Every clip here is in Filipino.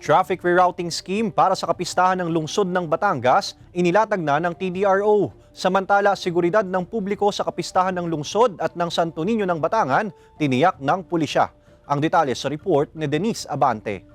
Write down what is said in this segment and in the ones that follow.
Traffic rerouting scheme para sa kapistahan ng lungsod ng Batangas, inilatag na ng TDRO. Samantala, seguridad ng publiko sa kapistahan ng lungsod at ng Santo Niño ng Batangan, tiniyak ng pulisya. Ang detalye sa report ni Denise Abante.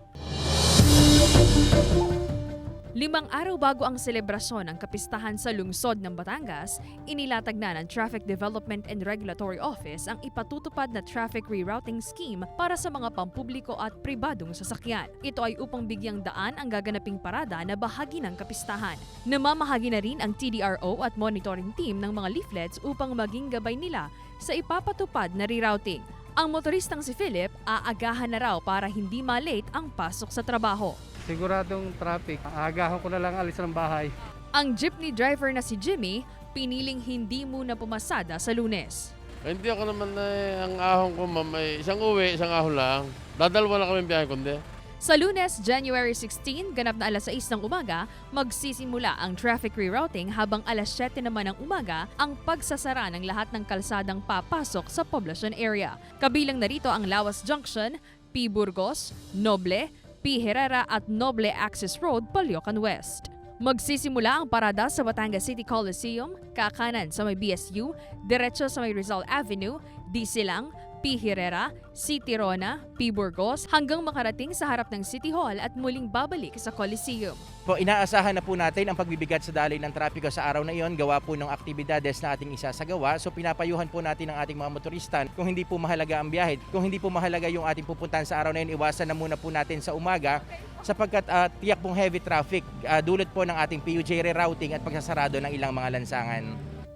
5 araw bago ang selebrasyon ng kapistahan sa lungsod ng Batangas, inilatag na ng Traffic Development and Regulatory Office ang ipatutupad na traffic rerouting scheme para sa mga pampubliko at pribadong sasakyan. Ito ay upang bigyang daan ang gaganaping parada na bahagi ng kapistahan. Namamahagi na rin ang TDRO at monitoring team ng mga leaflets upang maging gabay nila sa ipapatupad na rerouting. Ang motoristang si Philip, aagahan na raw para hindi malate ang pasok sa trabaho. Siguradong traffic. Aagahan ko na lang alis ng bahay. Ang jeepney driver na si Jimmy, piniling hindi muna pumasada sa Lunes. Hindi ako naman ang ahon ko, ma'am, ay isang uwi, isang ahon lang. Dadalawa na kami biyahe kundi. Sa Lunes, January 16, ganap na alas 6 ng umaga, magsisimula ang traffic rerouting habang alas 7 naman ng umaga ang pagsasara ng lahat ng kalsadang papasok sa poblacion area. Kabilang narito ang Lawas Junction, P. Burgos, Noble, P. Herrera at Noble Access Road, Palyocan West. Magsisimula ang parada sa Batangas City Coliseum, kakanan sa may BSU, diretso sa may Rizal Avenue, di Silang, P. Herrera, C. Tirona, P. Burgos hanggang makarating sa harap ng City Hall at muling babalik sa Coliseum. Inaasahan na po natin ang pagbibigat sa daloy ng trapiko sa araw na iyon, gawa po ng aktibidades na ating isasagawa. So pinapayuhan po natin ang ating mga motorista. Kung hindi po mahalaga ang biyahe, kung hindi po mahalaga yung ating pupuntahan sa araw na iyon, iwasan na muna po natin sa umaga sapagkat tiyak pong heavy traffic dulot po ng ating PUJ rerouting at pagsasarado ng ilang mga lansangan.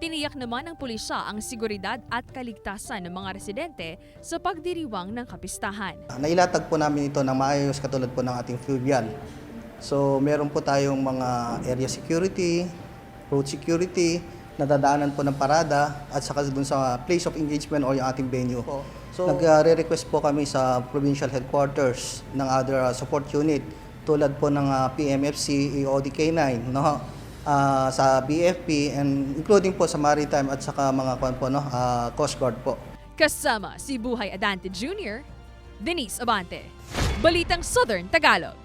Tiniyak naman ng pulisya ang seguridad at kaligtasan ng mga residente sa pagdiriwang ng kapistahan. Nailatag po namin ito ng maayos katulad po ng ating fluvial. So meron po tayong mga area security, road security, nadadaanan po ng parada at saka dun sa place of engagement o yung ating venue. So nagre-request po kami sa provincial headquarters ng other support unit tulad po ng PMFC, EOD-K9, no? Sa BFP and including po sa maritime at saka mga Coast Guard po. Kasama si Buhay Adante Jr., Denise Abante. Balitang Southern Tagalog.